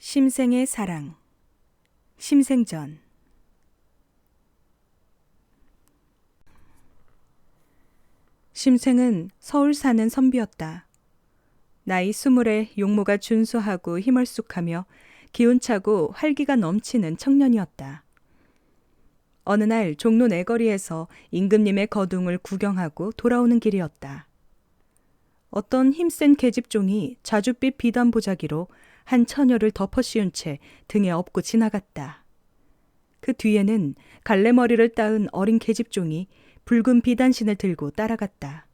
심생의 사랑. 심생전. 심생은 서울 사는 선비였다. 나이 20에 용모가 준수하고 힘얼쑥하며 기운차고 활기가 넘치는 청년이었다. 어느 날 종로 내거리에서 임금님의 거둥을 구경하고 돌아오는 길이었다. 어떤 힘센 계집종이 자줏빛 비단 보자기로 한 처녀를 덮어 씌운 채 등에 업고 지나갔다. 그 뒤에는 갈래머리를 따은 어린 계집종이 붉은 비단신을 들고 따라갔다.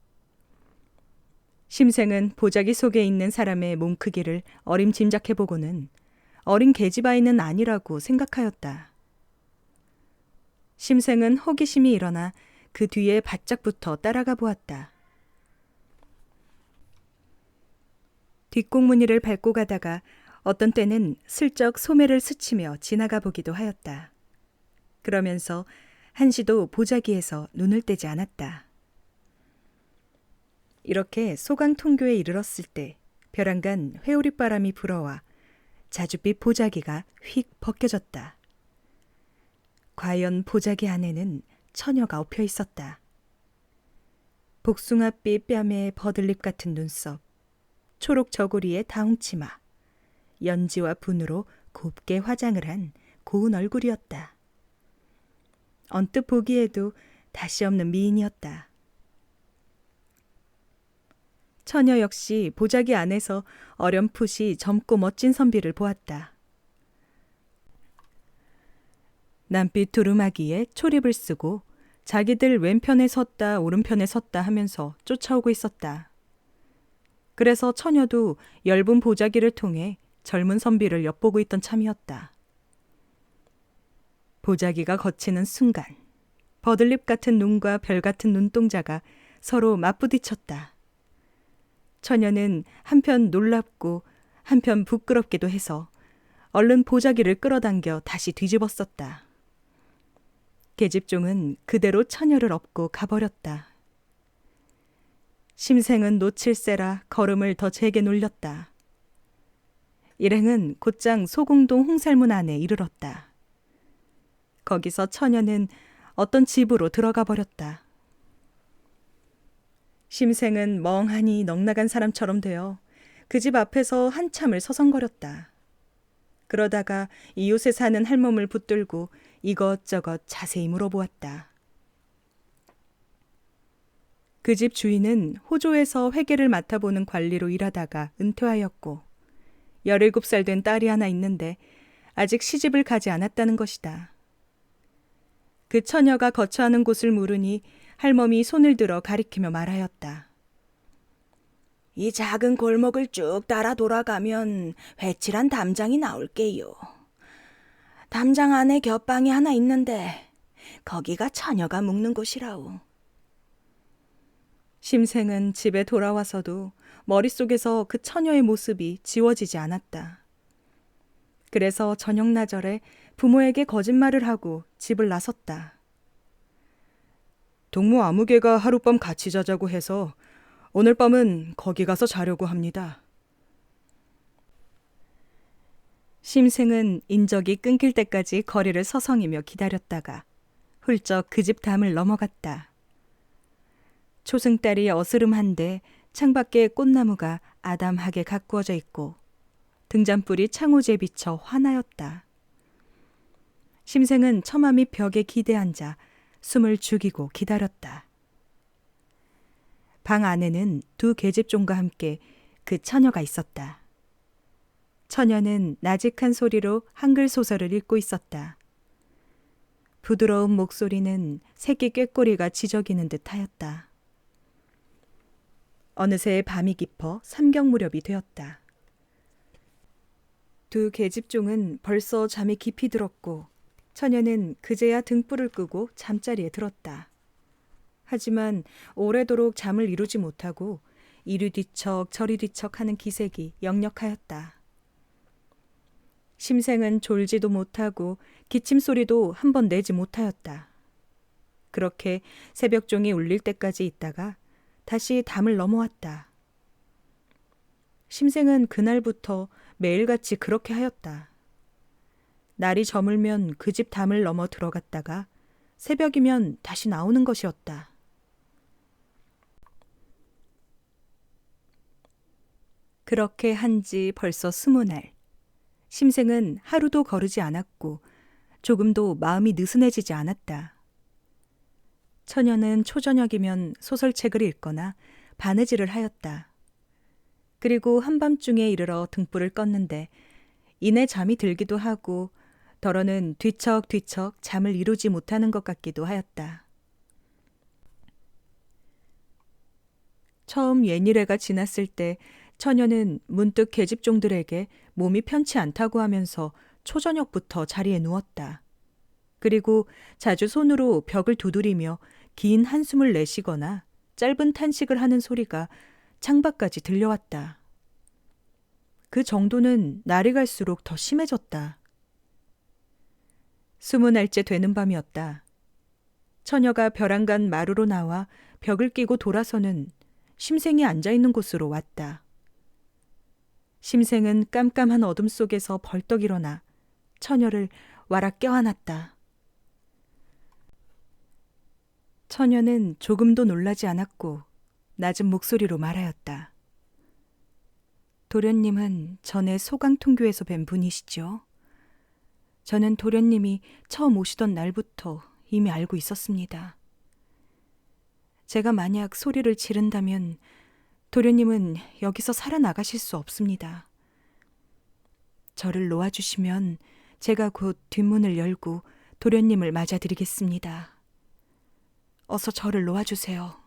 심생은 보자기 속에 있는 사람의 몸 크기를 어림짐작해보고는 어린 계집아이는 아니라고 생각하였다. 심생은 호기심이 일어나 그 뒤에 바짝 붙어 따라가 보았다. 뒷공무니를 밟고 가다가 어떤 때는 슬쩍 소매를 스치며 지나가 보기도 하였다. 그러면서 한시도 보자기에서 눈을 떼지 않았다. 이렇게 소강통교에 이르렀을 때 벼랑간 회오리바람이 불어와 자줏빛 보자기가 휙 벗겨졌다. 과연 보자기 안에는 처녀가 엎여 있었다. 복숭아빛 뺨에 버들잎 같은 눈썹, 초록 저고리에 다홍치마, 연지와 분으로 곱게 화장을 한 고운 얼굴이었다. 언뜻 보기에도 다시 없는 미인이었다. 처녀 역시 보자기 안에서 어렴풋이 젊고 멋진 선비를 보았다. 남빛 두루마기에 초립을 쓰고 자기들 왼편에 섰다 오른편에 섰다 하면서 쫓아오고 있었다. 그래서 처녀도 엷은 보자기를 통해 젊은 선비를 엿보고 있던 참이었다. 보자기가 거치는 순간 버들잎 같은 눈과 별 같은 눈동자가 서로 맞부딪혔다. 처녀는 한편 놀랍고 한편 부끄럽기도 해서 얼른 보자기를 끌어당겨 다시 뒤집었었다. 계집종은 그대로 처녀를 업고 가버렸다. 심생은 놓칠세라 걸음을 더 제게 놀렸다. 일행은 곧장 소공동 홍살문 안에 이르렀다. 거기서 처녀는 어떤 집으로 들어가 버렸다. 심생은 멍하니 넋나간 사람처럼 되어 그 집 앞에서 한참을 서성거렸다. 그러다가 이웃에 사는 할멈을 붙들고 이것저것 자세히 물어보았다. 그 집 주인은 호조에서 회계를 맡아보는 관리로 일하다가 은퇴하였고 17살 된 딸이 하나 있는데 아직 시집을 가지 않았다는 것이다. 그 처녀가 거처하는 곳을 물으니 할멈이 손을 들어 가리키며 말하였다. 이 작은 골목을 쭉 따라 돌아가면 회칠한 담장이 나올게요. 담장 안에 곁방이 하나 있는데 거기가 처녀가 묵는 곳이라오. 심생은 집에 돌아와서도 머릿속에서 그 처녀의 모습이 지워지지 않았다. 그래서 저녁나절에 부모에게 거짓말을 하고 집을 나섰다. 동무 아무개가 하룻밤 같이 자자고 해서 오늘 밤은 거기 가서 자려고 합니다. 심생은 인적이 끊길 때까지 거리를 서성이며 기다렸다가 훌쩍 그 집 담을 넘어갔다. 초승달이 어스름한데 창밖에 꽃나무가 아담하게 가꾸어져 있고 등잔불이 창호지에 비쳐 환하였다. 심생은 처마 밑 벽에 기대앉아 숨을 죽이고 기다렸다. 방 안에는 두 계집종과 함께 그 처녀가 있었다. 처녀는 나직한 소리로 한글 소설을 읽고 있었다. 부드러운 목소리는 새끼 꾀꼬리가 지저귀는 듯 하였다. 어느새 밤이 깊어 삼경 무렵이 되었다. 두 계집종은 벌써 잠이 깊이 들었고 처녀는 그제야 등불을 끄고 잠자리에 들었다. 하지만 오래도록 잠을 이루지 못하고 이리 뒤척 저리 뒤척 하는 기색이 역력하였다. 심생은 졸지도 못하고 기침 소리도 한 번 내지 못하였다. 그렇게 새벽종이 울릴 때까지 있다가 다시 담을 넘어왔다. 심생은 그날부터 매일같이 그렇게 하였다. 날이 저물면 그 집 담을 넘어 들어갔다가 새벽이면 다시 나오는 것이었다. 그렇게 한 지 벌써 20날. 심생은 하루도 거르지 않았고 조금도 마음이 느슨해지지 않았다. 처녀는 초저녁이면 소설책을 읽거나 바느질을 하였다. 그리고 한밤중에 이르러 등불을 껐는데 이내 잠이 들기도 하고 더러는 뒤척뒤척 잠을 이루지 못하는 것 같기도 하였다. 처음 예닐해가 지났을 때 처녀는 문득 계집종들에게 몸이 편치 않다고 하면서 초저녁부터 자리에 누웠다. 그리고 자주 손으로 벽을 두드리며 긴 한숨을 내쉬거나 짧은 탄식을 하는 소리가 창밖까지 들려왔다. 그 정도는 날이 갈수록 더 심해졌다. 20날째 되는 밤이었다. 처녀가 벼랑간 마루로 나와 벽을 끼고 돌아서는 심생이 앉아있는 곳으로 왔다. 심생은 깜깜한 어둠 속에서 벌떡 일어나 처녀를 와락 껴안았다. 처녀는 조금도 놀라지 않았고 낮은 목소리로 말하였다. 도련님은 전에 소강통교에서 뵌 분이시죠? 저는 도련님이 처음 오시던 날부터 이미 알고 있었습니다. 제가 만약 소리를 지른다면 도련님은 여기서 살아나가실 수 없습니다. 저를 놓아주시면 제가 곧 뒷문을 열고 도련님을 맞아드리겠습니다. 어서 저를 놓아주세요.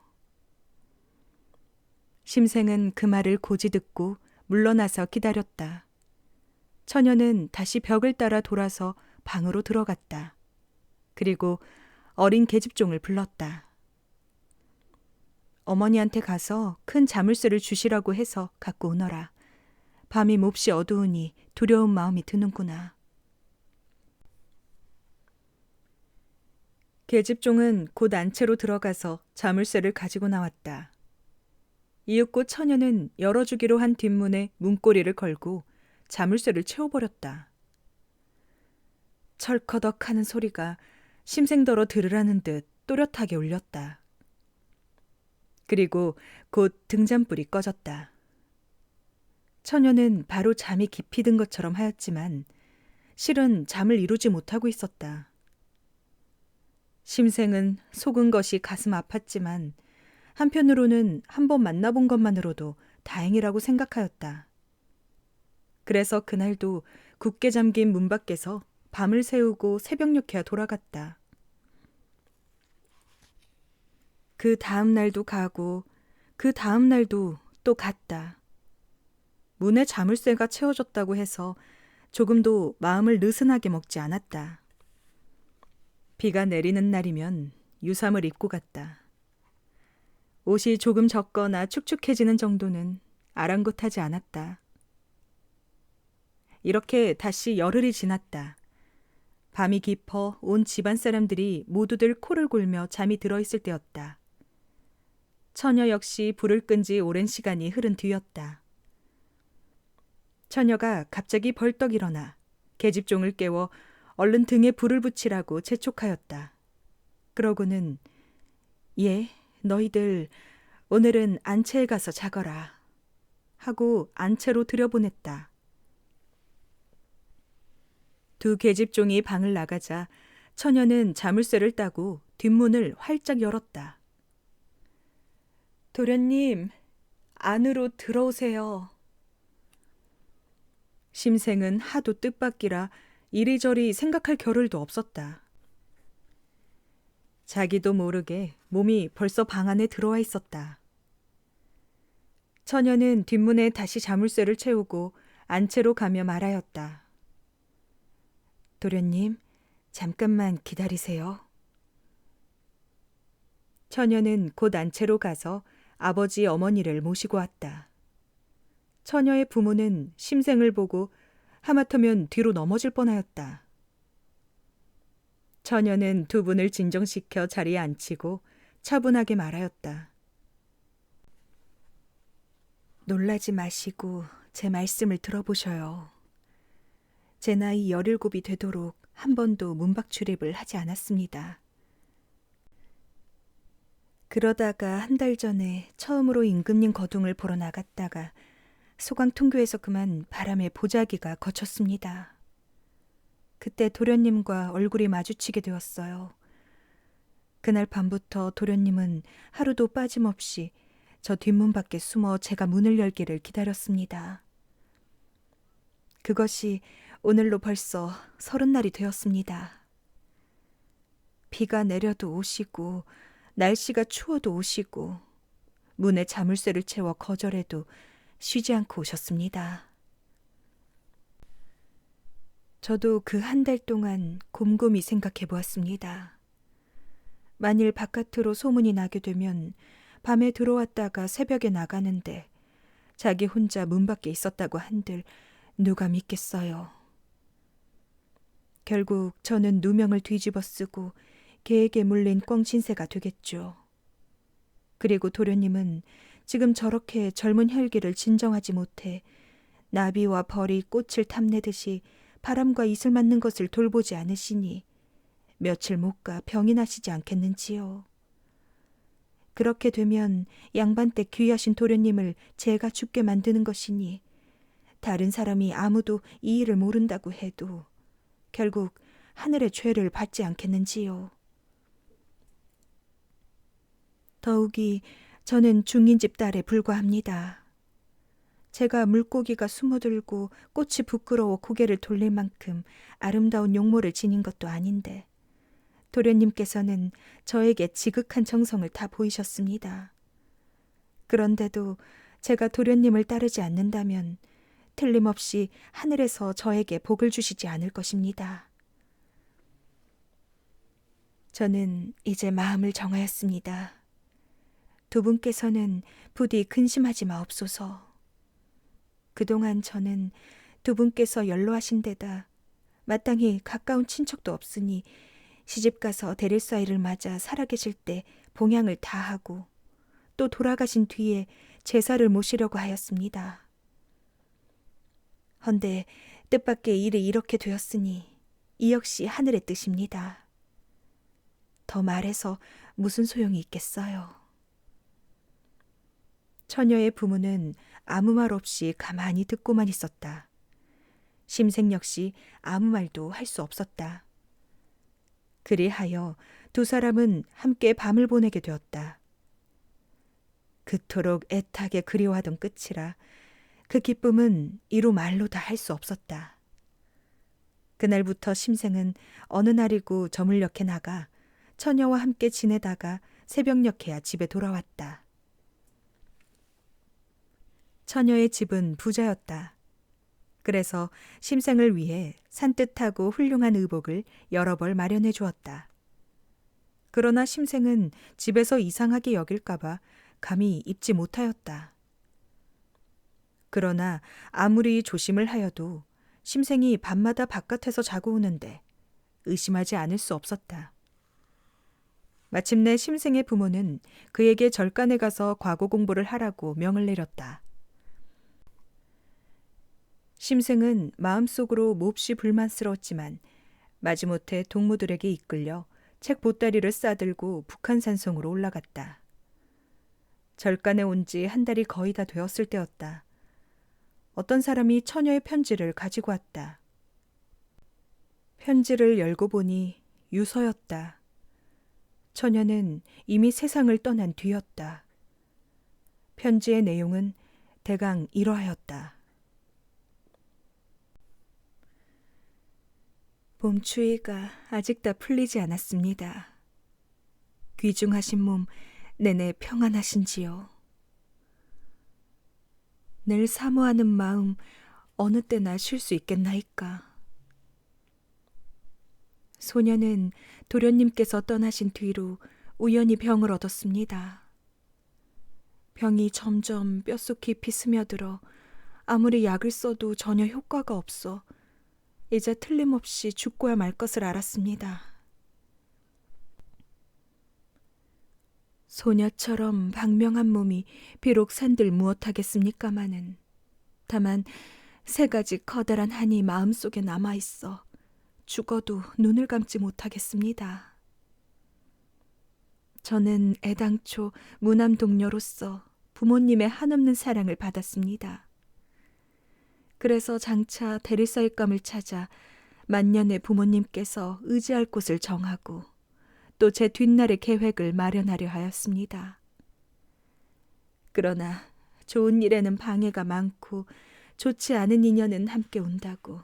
심생은 그 말을 고지 듣고 물러나서 기다렸다. 처녀는 다시 벽을 따라 돌아서 방으로 들어갔다. 그리고 어린 계집종을 불렀다. 어머니한테 가서 큰 자물쇠를 주시라고 해서 갖고 오너라. 밤이 몹시 어두우니 두려운 마음이 드는구나. 계집종은 곧 안채로 들어가서 자물쇠를 가지고 나왔다. 이윽고 처녀는 열어주기로 한 뒷문에 문고리를 걸고 자물쇠를 채워버렸다. 철커덕 하는 소리가 심생더러 들으라는 듯 또렷하게 울렸다. 그리고 곧 등잔불이 꺼졌다. 처녀는 바로 잠이 깊이 든 것처럼 하였지만 실은 잠을 이루지 못하고 있었다. 심생은 속은 것이 가슴 아팠지만 한편으로는 한번 만나본 것만으로도 다행이라고 생각하였다. 그래서 그날도 굳게 잠긴 문 밖에서 밤을 새우고 새벽녘에야 돌아갔다. 그 다음 날도 가고 그 다음 날도 또 갔다. 문에 자물쇠가 채워졌다고 해서 조금도 마음을 느슨하게 먹지 않았다. 비가 내리는 날이면 유삼을 입고 갔다. 옷이 조금 젖거나 축축해지는 정도는 아랑곳하지 않았다. 이렇게 다시 열흘이 지났다. 밤이 깊어 온 집안 사람들이 모두들 코를 골며 잠이 들어있을 때였다. 처녀 역시 불을 끈 지 오랜 시간이 흐른 뒤였다. 처녀가 갑자기 벌떡 일어나 계집종을 깨워 얼른 등에 불을 붙이라고 재촉하였다. 그러고는 예, 너희들 오늘은 안채에 가서 자거라 하고 안채로 들여보냈다. 두 계집종이 방을 나가자 처녀는 자물쇠를 따고 뒷문을 활짝 열었다. 도련님, 안으로 들어오세요. 심생은 하도 뜻밖이라 이리저리 생각할 겨를도 없었다. 자기도 모르게 몸이 벌써 방 안에 들어와 있었다. 처녀는 뒷문에 다시 자물쇠를 채우고 안채로 가며 말하였다. 도련님, 잠깐만 기다리세요. 처녀는 곧 안채로 가서 아버지 어머니를 모시고 왔다. 처녀의 부모는 심생을 보고 하마터면 뒤로 넘어질 뻔하였다. 처녀는 두 분을 진정시켜 자리에 앉히고 차분하게 말하였다. 놀라지 마시고 제 말씀을 들어보셔요. 제 나이 17이 되도록 한 번도 문밖 출입을 하지 않았습니다. 그러다가 한 달 전에 처음으로 임금님 거둥을 보러 나갔다가 소강통교에서 그만 바람에 보자기가 거쳤습니다. 그때 도련님과 얼굴이 마주치게 되었어요. 그날 밤부터 도련님은 하루도 빠짐없이 저 뒷문 밖에 숨어 제가 문을 열기를 기다렸습니다. 그것이 오늘로 벌써 30날이 되었습니다. 비가 내려도 오시고 날씨가 추워도 오시고 문에 자물쇠를 채워 거절해도 쉬지 않고 오셨습니다. 저도 그 한 달 동안 곰곰이 생각해 보았습니다. 만일 바깥으로 소문이 나게 되면 밤에 들어왔다가 새벽에 나가는데 자기 혼자 문 밖에 있었다고 한들 누가 믿겠어요. 결국 저는 누명을 뒤집어 쓰고 개에게 물린 꽝신새가 되겠죠. 그리고 도련님은 지금 저렇게 젊은 혈기를 진정하지 못해 나비와 벌이 꽃을 탐내듯이 바람과 이슬 맞는 것을 돌보지 않으시니 며칠 못 가 병이 나시지 않겠는지요. 그렇게 되면 양반 때 귀하신 도련님을 제가 죽게 만드는 것이니 다른 사람이 아무도 이 일을 모른다고 해도 결국 하늘의 죄를 받지 않겠는지요. 더욱이 저는 중인집 딸에 불과합니다. 제가 물고기가 숨어들고 꽃이 부끄러워 고개를 돌릴 만큼 아름다운 용모를 지닌 것도 아닌데 도련님께서는 저에게 지극한 정성을 다 보이셨습니다. 그런데도 제가 도련님을 따르지 않는다면 틀림없이 하늘에서 저에게 복을 주시지 않을 것입니다. 저는 이제 마음을 정하였습니다. 두 분께서는 부디 근심하지 마옵소서. 그동안 저는 두 분께서 연로하신 데다 마땅히 가까운 친척도 없으니 시집가서 데릴 사이를 맞아 살아계실 때 봉양을 다하고 또 돌아가신 뒤에 제사를 모시려고 하였습니다. 헌데 뜻밖의 일이 이렇게 되었으니 이 역시 하늘의 뜻입니다. 더 말해서 무슨 소용이 있겠어요. 처녀의 부모는 아무 말 없이 가만히 듣고만 있었다. 심생 역시 아무 말도 할 수 없었다. 그리하여 두 사람은 함께 밤을 보내게 되었다. 그토록 애타게 그리워하던 끝이라 그 기쁨은 이루 말로 다 할 수 없었다. 그날부터 심생은 어느 날이고 저물녘에 나가 처녀와 함께 지내다가 새벽녘에야 집에 돌아왔다. 처녀의 집은 부자였다. 그래서 심생을 위해 산뜻하고 훌륭한 의복을 여러 벌 마련해 주었다. 그러나 심생은 집에서 이상하게 여길까봐 감히 입지 못하였다. 그러나 아무리 조심을 하여도 심생이 밤마다 바깥에서 자고 오는데 의심하지 않을 수 없었다. 마침내 심생의 부모는 그에게 절간에 가서 과거 공부를 하라고 명을 내렸다. 심생은 마음속으로 몹시 불만스러웠지만 마지못해 동무들에게 이끌려 책 보따리를 싸들고 북한산성으로 올라갔다. 절간에 온 지 한 달이 거의 다 되었을 때였다. 어떤 사람이 처녀의 편지를 가지고 왔다. 편지를 열고 보니 유서였다. 처녀는 이미 세상을 떠난 뒤였다. 편지의 내용은 대강 이러하였다. 봄추위가 아직 다 풀리지 않았습니다. 귀중하신 몸 내내 평안하신지요. 늘 사모하는 마음 어느 때나 쉴 수 있겠나이까. 소녀는 도련님께서 떠나신 뒤로 우연히 병을 얻었습니다. 병이 점점 뼛속 깊이 스며들어 아무리 약을 써도 전혀 효과가 없어 이제 틀림없이 죽고야 말 것을 알았습니다. 소녀처럼 방명한 몸이 비록 산들 무엇하겠습니까마는 다만 3가지 커다란 한이 마음속에 남아있어 죽어도 눈을 감지 못하겠습니다. 저는 애당초 무남 동녀로서 부모님의 한없는 사랑을 받았습니다. 그래서 장차 대리사육감을 찾아 만년의 부모님께서 의지할 곳을 정하고 또 제 뒷날의 계획을 마련하려 하였습니다. 그러나 좋은 일에는 방해가 많고 좋지 않은 인연은 함께 온다고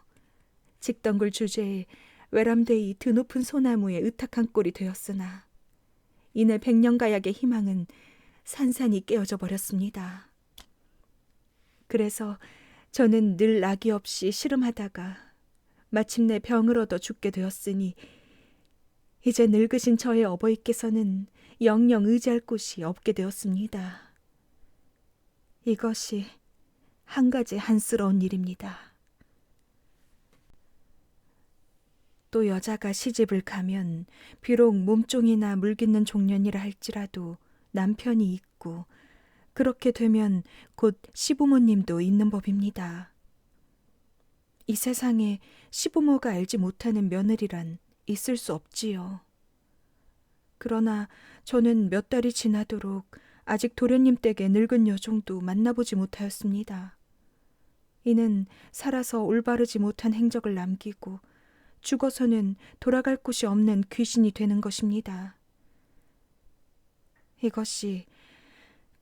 직덩굴 주제에 외람되이 드높은 소나무에 의탁한 꼴이 되었으나 이내 백년가약의 희망은 산산이 깨어져 버렸습니다. 그래서 저는 늘 낙이 없이 씨름하다가 마침내 병을 얻어 죽게 되었으니 이제 늙으신 저의 어버이께서는 영영 의지할 곳이 없게 되었습니다. 이것이 한 가지 한스러운 일입니다. 또 여자가 시집을 가면 비록 몸종이나 물깃는 종년이라 할지라도 남편이 있고 그렇게 되면 곧 시부모님도 있는 법입니다. 이 세상에 시부모가 알지 못하는 며느리란 있을 수 없지요. 그러나 저는 몇 달이 지나도록 아직 도련님 댁의 늙은 여종도 만나보지 못하였습니다. 이는 살아서 올바르지 못한 행적을 남기고 죽어서는 돌아갈 곳이 없는 귀신이 되는 것입니다. 이것이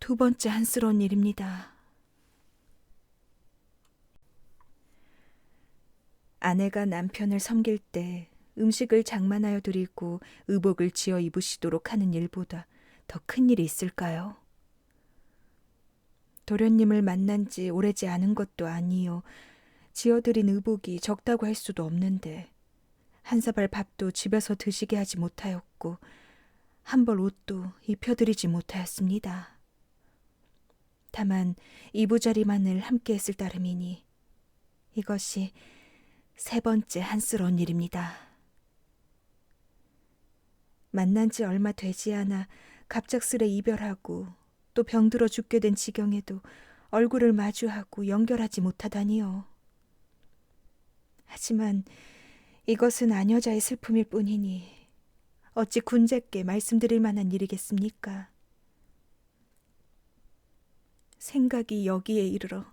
2번째 한스러운 일입니다. 아내가 남편을 섬길 때 음식을 장만하여 드리고 의복을 지어 입으시도록 하는 일보다 더 큰 일이 있을까요? 도련님을 만난 지 오래지 않은 것도 아니요. 지어드린 의복이 적다고 할 수도 없는데 한 사발 밥도 집에서 드시게 하지 못하였고 한 벌 옷도 입혀드리지 못하였습니다. 다만 이부자리만을 함께 했을 따름이니 이것이 3번째 한스러운 일입니다. 만난 지 얼마 되지 않아 갑작스레 이별하고 또 병들어 죽게 된 지경에도 얼굴을 마주하고 연결하지 못하다니요. 하지만 이것은 아녀자의 슬픔일 뿐이니 어찌 군제께 말씀드릴 만한 일이겠습니까? 생각이 여기에 이르러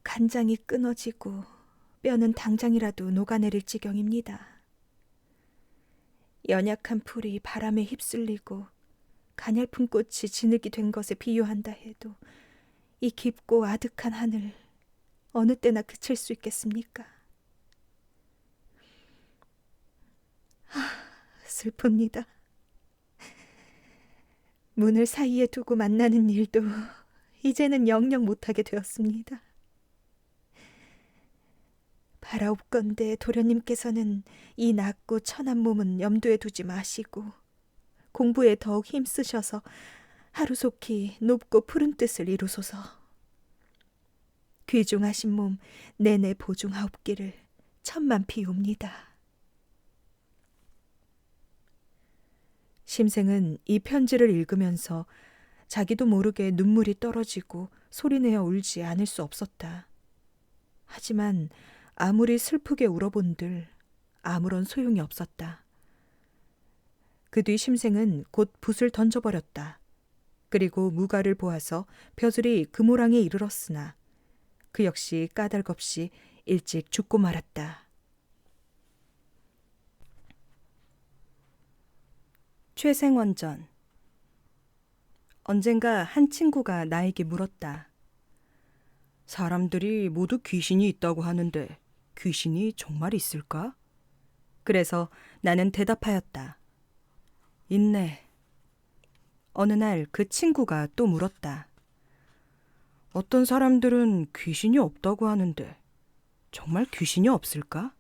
간장이 끊어지고 뼈는 당장이라도 녹아내릴 지경입니다. 연약한 풀이 바람에 휩쓸리고 가냘픈 꽃이 진흙이 된 것에 비유한다 해도 이 깊고 아득한 하늘 어느 때나 그칠 수 있겠습니까? 슬픕니다. 문을 사이에 두고 만나는 일도 이제는 영영 못하게 되었습니다. 바라옵건대 도련님께서는 이 낮고 천한 몸은 염두에 두지 마시고 공부에 더욱 힘쓰셔서 하루속히 높고 푸른 뜻을 이루소서. 귀중하신 몸 내내 보중하옵기를 천만 비옵니다. 심생은 이 편지를 읽으면서 자기도 모르게 눈물이 떨어지고 소리내어 울지 않을 수 없었다. 하지만 아무리 슬프게 울어본들 아무런 소용이 없었다. 그 뒤 심생은 곧 붓을 던져버렸다. 그리고 무가를 보아서 벼슬이 금오랑에 이르렀으나 그 역시 까닭없이 일찍 죽고 말았다. 최생원전. 언젠가 한 친구가 나에게 물었다. 사람들이 모두 귀신이 있다고 하는데 귀신이 정말 있을까? 그래서 나는 대답하였다. 있네. 어느 날 그 친구가 또 물었다. 어떤 사람들은 귀신이 없다고 하는데 정말 귀신이 없을까?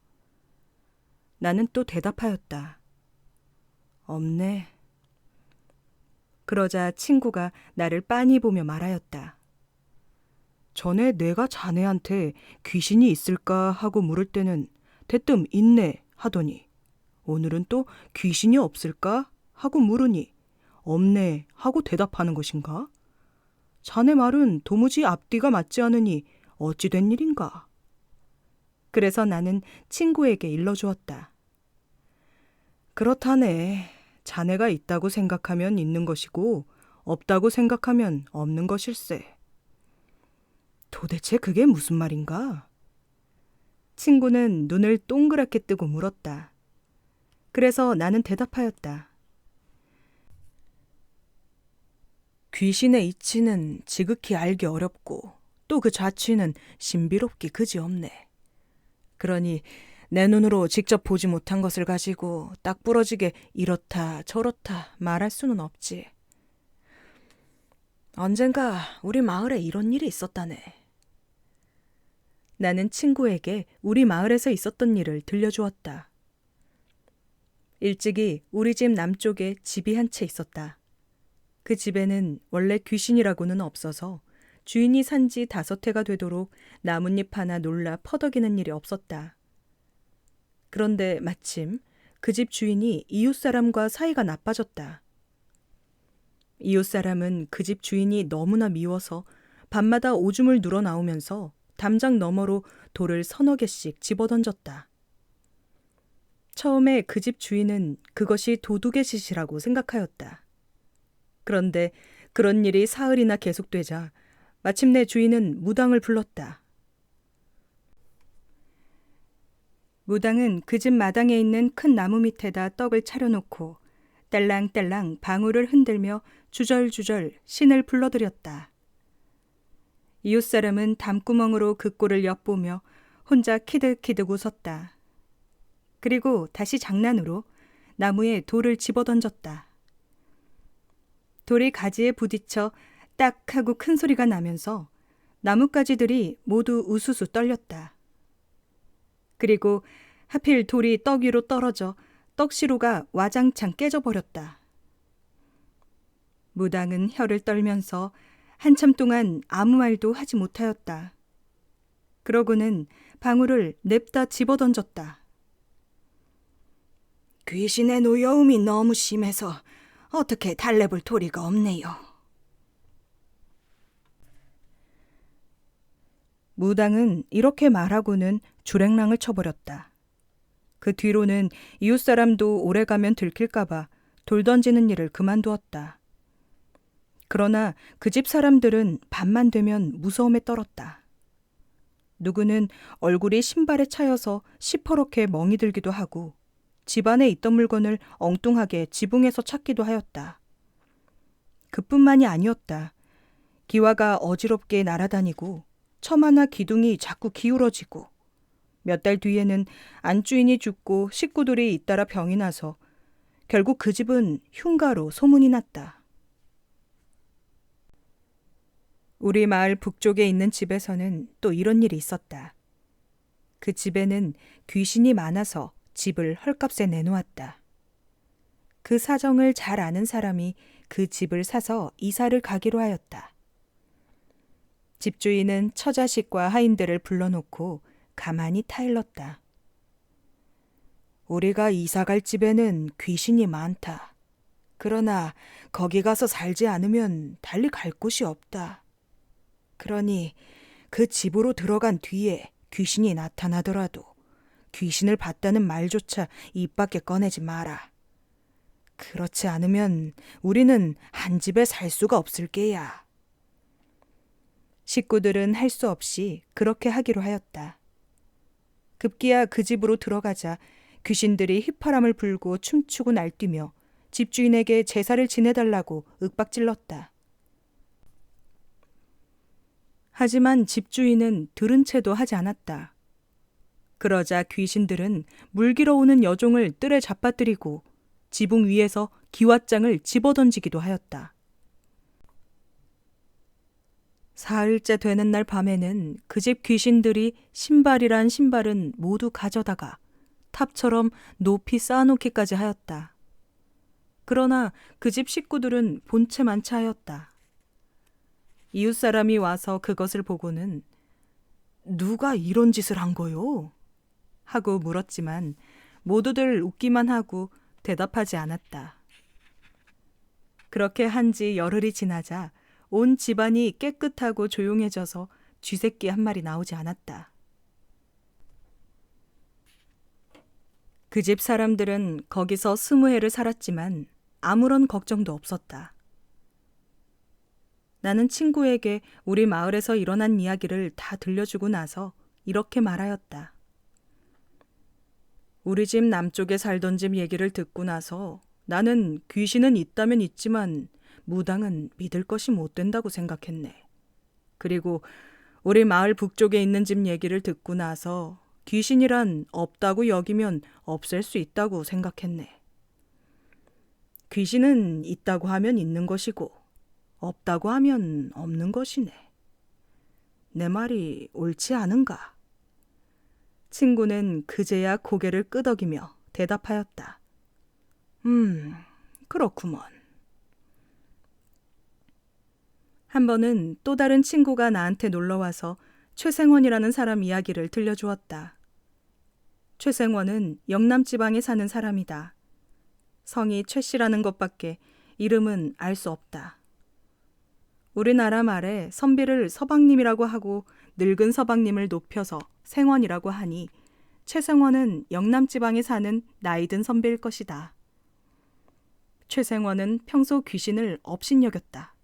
나는 또 대답하였다. 없네. 그러자 친구가 나를 빤히 보며 말하였다. 전에 내가 자네한테 귀신이 있을까 하고 물을 때는 대뜸 있네 하더니 오늘은 또 귀신이 없을까 하고 물으니 없네 하고 대답하는 것인가? 자네 말은 도무지 앞뒤가 맞지 않으니 어찌 된 일인가? 그래서 나는 친구에게 일러주었다. 그렇다네. 자네가 있다고 생각하면 있는 것이고 없다고 생각하면 없는 것일세. 도대체 그게 무슨 말인가? 친구는 눈을 동그랗게 뜨고 물었다. 그래서 나는 대답하였다. 귀신의 이치는 지극히 알기 어렵고 또 그 자취는 신비롭기 그지없네. 그러니 내 눈으로 직접 보지 못한 것을 가지고 딱 부러지게 이렇다 저렇다 말할 수는 없지. 언젠가 우리 마을에 이런 일이 있었다네. 나는 친구에게 우리 마을에서 있었던 일을 들려주었다. 일찍이 우리 집 남쪽에 집이 한 채 있었다. 그 집에는 원래 귀신이라고는 없어서 주인이 산 지 5해가 되도록 나뭇잎 하나 놀라 퍼덕이는 일이 없었다. 그런데 마침 그 집 주인이 이웃 사람과 사이가 나빠졌다. 이웃 사람은 그 집 주인이 너무나 미워서 밤마다 오줌을 누러 나오면서 담장 너머로 돌을 3-4개씩 집어던졌다. 처음에 그 집 주인은 그것이 도둑의 짓이라고 생각하였다. 그런데 그런 일이 사흘이나 계속되자 마침내 주인은 무당을 불렀다. 무당은 그 집 마당에 있는 큰 나무 밑에다 떡을 차려놓고 딸랑딸랑 방울을 흔들며 주절주절 신을 불러들였다. 이웃 사람은 담구멍으로 그 꼴을 엿보며 혼자 키득키득 웃었다. 그리고 다시 장난으로 나무에 돌을 집어던졌다. 돌이 가지에 부딪혀 딱 하고 큰 소리가 나면서 나뭇가지들이 모두 우수수 떨렸다. 그리고 하필 돌이 떡 위로 떨어져 떡시루가 와장창 깨져버렸다. 무당은 혀를 떨면서 한참 동안 아무 말도 하지 못하였다. 그러고는 방울을 냅다 집어던졌다. 귀신의 노여움이 너무 심해서 어떻게 달래볼 도리가 없네요. 무당은 이렇게 말하고는 주랭랑을 쳐버렸다. 그 뒤로는 이웃 사람도 오래가면 들킬까봐 돌 던지는 일을 그만두었다. 그러나 그 집 사람들은 밤만 되면 무서움에 떨었다. 누구는 얼굴이 신발에 차여서 시퍼렇게 멍이 들기도 하고 집안에 있던 물건을 엉뚱하게 지붕에서 찾기도 하였다. 그뿐만이 아니었다. 기와가 어지럽게 날아다니고 처마나 기둥이 자꾸 기울어지고 몇 달 뒤에는 안주인이 죽고 식구들이 잇따라 병이 나서 결국 그 집은 흉가로 소문이 났다. 우리 마을 북쪽에 있는 집에서는 또 이런 일이 있었다. 그 집에는 귀신이 많아서 집을 헐값에 내놓았다. 그 사정을 잘 아는 사람이 그 집을 사서 이사를 가기로 하였다. 집주인은 처자식과 하인들을 불러놓고 가만히 타일렀다. 우리가 이사갈 집에는 귀신이 많다. 그러나 거기 가서 살지 않으면 달리 갈 곳이 없다. 그러니 그 집으로 들어간 뒤에 귀신이 나타나더라도 귀신을 봤다는 말조차 입 밖에 꺼내지 마라. 그렇지 않으면 우리는 한 집에 살 수가 없을 게야. 식구들은 할 수 없이 그렇게 하기로 하였다. 급기야 그 집으로 들어가자 귀신들이 휘파람을 불고 춤추고 날뛰며 집주인에게 제사를 지내달라고 윽박질렀다. 하지만 집주인은 들은 채도 하지 않았다. 그러자 귀신들은 물기러 오는 여종을 뜰에 잡아뜨리고 지붕 위에서 기왓장을 집어던지기도 하였다. 사흘째 되는 날 밤에는 그 집 귀신들이 신발이란 신발은 모두 가져다가 탑처럼 높이 쌓아놓기까지 하였다. 그러나 그 집 식구들은 본체만치 하였다. 이웃 사람이 와서 그것을 보고는 누가 이런 짓을 한 거요? 하고 물었지만 모두들 웃기만 하고 대답하지 않았다. 그렇게 한 지 열흘이 지나자 온 집안이 깨끗하고 조용해져서 쥐새끼 한 마리 나오지 않았다. 그 집 사람들은 거기서 20해를 살았지만 아무런 걱정도 없었다. 나는 친구에게 우리 마을에서 일어난 이야기를 다 들려주고 나서 이렇게 말하였다. 우리 집 남쪽에 살던 집 얘기를 듣고 나서 나는 귀신은 있다면 있지만 무당은 믿을 것이 못 된다고 생각했네. 그리고 우리 마을 북쪽에 있는 집 얘기를 듣고 나서 귀신이란 없다고 여기면 없앨 수 있다고 생각했네. 귀신은 있다고 하면 있는 것이고 없다고 하면 없는 것이네. 내 말이 옳지 않은가? 친구는 그제야 고개를 끄덕이며 대답하였다. 그렇구먼. 한 번은 또 다른 친구가 나한테 놀러와서 최생원이라는 사람 이야기를 들려주었다. 최생원은 영남지방에 사는 사람이다. 성이 최씨라는 것밖에 이름은 알 수 없다. 우리나라 말에 선비를 서방님이라고 하고 늙은 서방님을 높여서 생원이라고 하니 최생원은 영남지방에 사는 나이든 선비일 것이다. 최생원은 평소 귀신을 업신여겼다.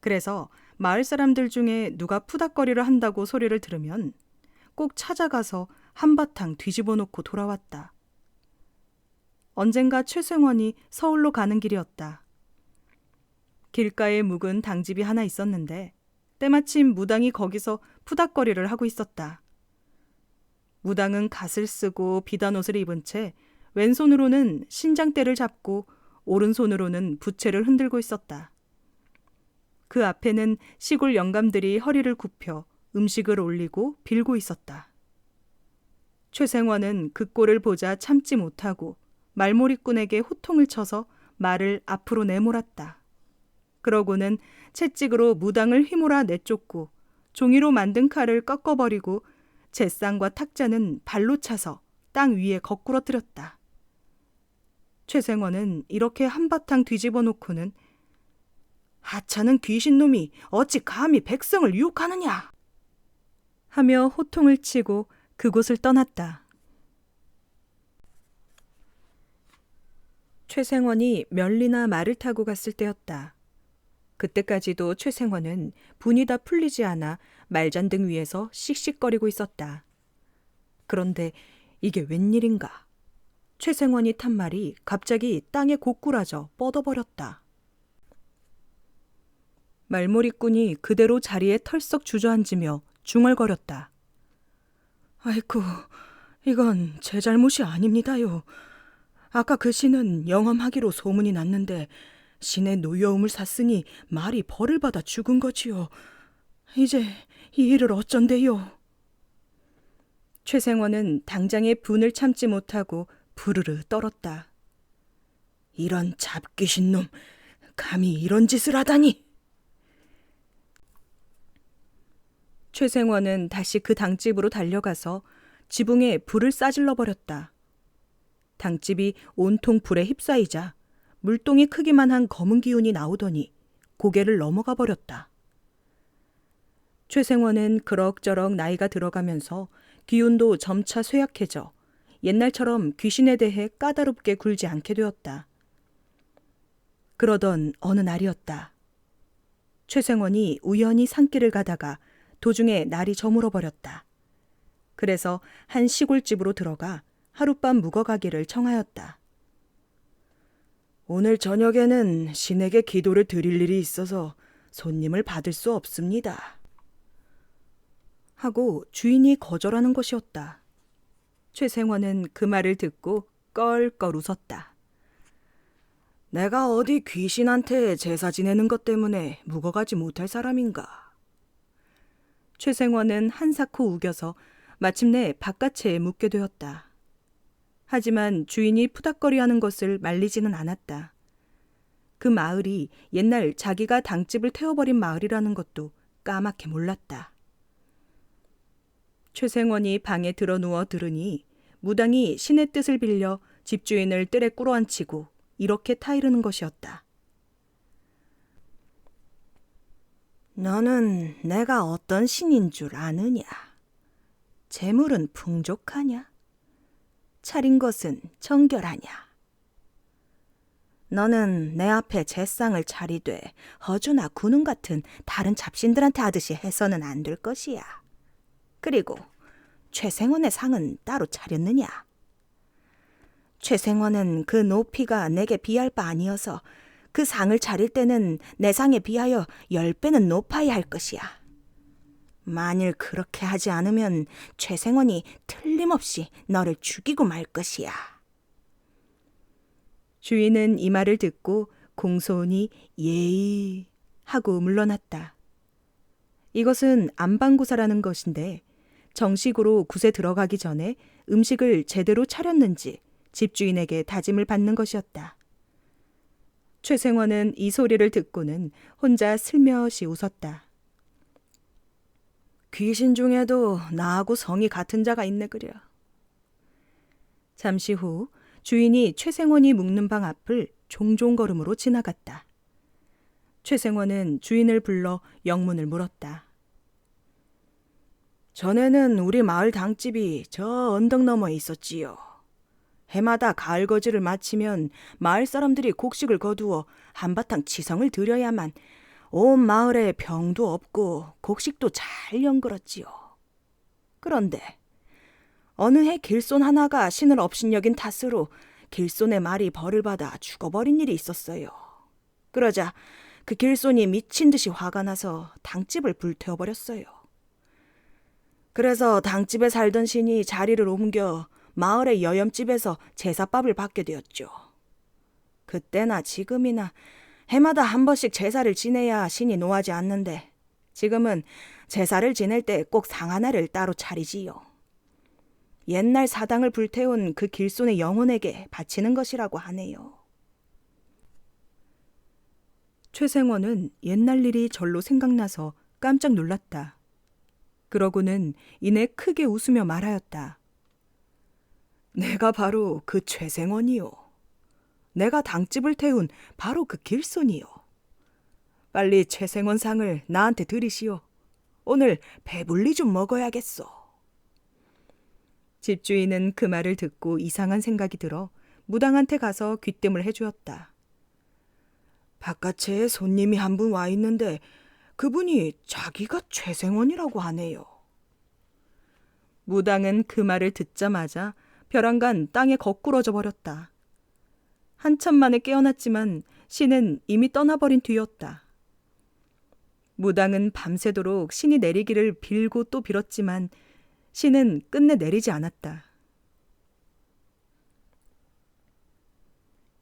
그래서 마을 사람들 중에 누가 푸닥거리를 한다고 소리를 들으면 꼭 찾아가서 한바탕 뒤집어 놓고 돌아왔다. 언젠가 최생원이 서울로 가는 길이었다. 길가에 묵은 당집이 하나 있었는데 때마침 무당이 거기서 푸닥거리를 하고 있었다. 무당은 갓을 쓰고 비단 옷을 입은 채 왼손으로는 신장대를 잡고 오른손으로는 부채를 흔들고 있었다. 그 앞에는 시골 영감들이 허리를 굽혀 음식을 올리고 빌고 있었다. 최생원은 그 꼴을 보자 참지 못하고 말몰이꾼에게 호통을 쳐서 말을 앞으로 내몰았다. 그러고는 채찍으로 무당을 휘몰아 내쫓고 종이로 만든 칼을 꺾어버리고 잿상과 탁자는 발로 차서 땅 위에 거꾸러뜨렸다. 최생원은 이렇게 한바탕 뒤집어 놓고는 하찮은 귀신놈이 어찌 감히 백성을 유혹하느냐 하며 호통을 치고 그곳을 떠났다. 최생원이 멸리나 말을 타고 갔을 때였다. 그때까지도 최생원은 분이 다 풀리지 않아 말잔등 위에서 씩씩거리고 있었다. 그런데 이게 웬일인가? 최생원이 탄 말이 갑자기 땅에 고꾸라져 뻗어버렸다. 말몰이꾼이 그대로 자리에 털썩 주저앉으며 중얼거렸다. 아이쿠, 이건 제 잘못이 아닙니다요. 아까 그 신은 영험하기로 소문이 났는데 신의 노여움을 샀으니 말이 벌을 받아 죽은 거지요. 이제 이 일을 어쩐대요. 최생원은 당장에 분을 참지 못하고 부르르 떨었다. 이런 잡귀신 놈, 감히 이런 짓을 하다니. 최생원은 다시 그 당집으로 달려가서 지붕에 불을 싸질러 버렸다. 당집이 온통 불에 휩싸이자 물동이 크기만 한 검은 기운이 나오더니 고개를 넘어가 버렸다. 최생원은 그럭저럭 나이가 들어가면서 기운도 점차 쇠약해져 옛날처럼 귀신에 대해 까다롭게 굴지 않게 되었다. 그러던 어느 날이었다. 최생원이 우연히 산길을 가다가 도중에 날이 저물어 버렸다. 그래서 한 시골집으로 들어가 하룻밤 묵어가기를 청하였다. 오늘 저녁에는 신에게 기도를 드릴 일이 있어서 손님을 받을 수 없습니다. 하고 주인이 거절하는 것이었다. 최생원은 그 말을 듣고 껄껄 웃었다. 내가 어디 귀신한테 제사 지내는 것 때문에 묵어가지 못할 사람인가. 최생원은 한사코 우겨서 마침내 바깥채에 묵게 되었다. 하지만 주인이 푸닥거리하는 것을 말리지는 않았다. 그 마을이 옛날 자기가 당집을 태워버린 마을이라는 것도 까맣게 몰랐다. 최생원이 방에 들어 누워 들으니 무당이 신의 뜻을 빌려 집주인을 뜰에 너는 내가 어떤 신인 줄 아느냐? 재물은 풍족하냐? 차린 것은 정결하냐? 너는 내 앞에 제상을 차리되 허주나 군웅 같은 다른 잡신들한테 하듯이 해서는 안 될 것이야. 그리고 최생원의 상은 따로 차렸느냐? 최생원은 그 높이가 내게 비할 바 아니어서 그 상을 차릴 때는 내 상에 비하여 10배는 높아야 할 것이야. 만일 그렇게 하지 않으면 최생원이 틀림없이 너를 죽이고 말 것이야. 주인은 이 말을 듣고 공손히 예의 하고 물러났다. 이것은 안방고사라는 것인데 정식으로 굿에 들어가기 전에 음식을 제대로 차렸는지 집주인에게 다짐을 받는 것이었다. 최생원은 이 소리를 듣고는 혼자 슬며시 웃었다. 귀신 중에도 나하고 성이 같은 자가 있네 그려. 잠시 후 주인이 최생원이 묵는 방 앞을 종종 걸음으로 지나갔다. 최생원은 주인을 불러 영문을 물었다. 전에는 우리 마을 당집이 저 언덕 너머에 있었지요. 해마다 가을 거지를 마치면 마을 사람들이 곡식을 거두어 한바탕 치성을 드려야만 온 마을에 병도 없고 곡식도 잘 연그렀지요. 그런데 어느 해 길손 하나가 신을 업신여긴 탓으로 길손의 말이 벌을 받아 죽어버린 일이 있었어요. 그러자 그 길손이 미친 듯이 화가 나서 당집을 불태워버렸어요. 그래서 당집에 살던 신이 자리를 옮겨 마을의 여염집에서 제사밥을 받게 되었죠. 그때나 지금이나 해마다 한 번씩 제사를 지내야 신이 노하지 않는데 지금은 제사를 지낼 때 꼭 상 하나를 따로 차리지요. 옛날 사당을 불태운 그 길손의 영혼에게 바치는 것이라고 하네요. 최생원은 옛날 일이 절로 생각나서 깜짝 놀랐다. 그러고는 이내 크게 웃으며 말하였다. 내가 바로 그 최생원이요. 내가 당집을 태운 바로 그 길손이요. 빨리 최생원 상을 나한테 드리시오. 오늘 배불리 좀 먹어야겠소. 집주인은 그 말을 듣고 이상한 생각이 들어 무당한테 가서 귀뜸을 해주었다. 바깥에 손님이 한 분 와 있는데 그분이 자기가 최생원이라고 하네요. 무당은 그 말을 듣자마자 벼랑간 땅에 거꾸러져 버렸다. 한참 만에 깨어났지만 신은 이미 떠나버린 뒤였다. 무당은 밤새도록 신이 내리기를 빌고 또 빌었지만 신은 끝내 내리지 않았다.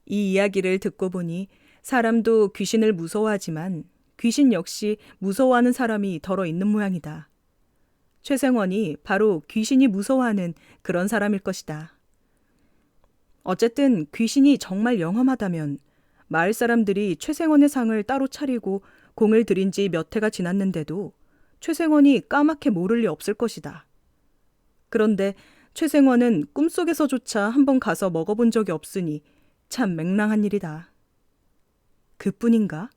이 이야기를 듣고 보니 사람도 귀신을 무서워하지만 귀신 역시 무서워하는 사람이 덜어 있는 모양이다. 최생원이 바로 귀신이 무서워하는 그런 사람일 것이다. 어쨌든 귀신이 정말 영험하다면 마을 사람들이 최생원의 상을 따로 차리고 공을 들인 지 몇 해가 지났는데도 최생원이 까맣게 모를 리 없을 것이다. 그런데 최생원은 꿈속에서조차 한번 가서 먹어본 적이 없으니 참 맹랑한 일이다. 그뿐인가?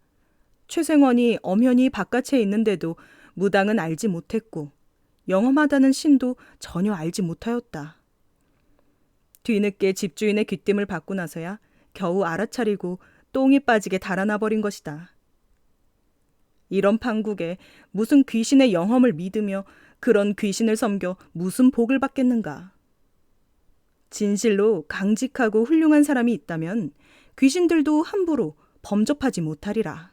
최생원이 엄연히 바깥에 있는데도 무당은 알지 못했고 영험하다는 신도 전혀 알지 못하였다. 뒤늦게 집주인의 귀띔을 받고 나서야 겨우 알아차리고 똥이 빠지게 달아나 버린 것이다. 이런 판국에 무슨 귀신의 영험을 믿으며 그런 귀신을 섬겨 무슨 복을 받겠는가. 진실로 강직하고 훌륭한 사람이 있다면 귀신들도 함부로 범접하지 못하리라.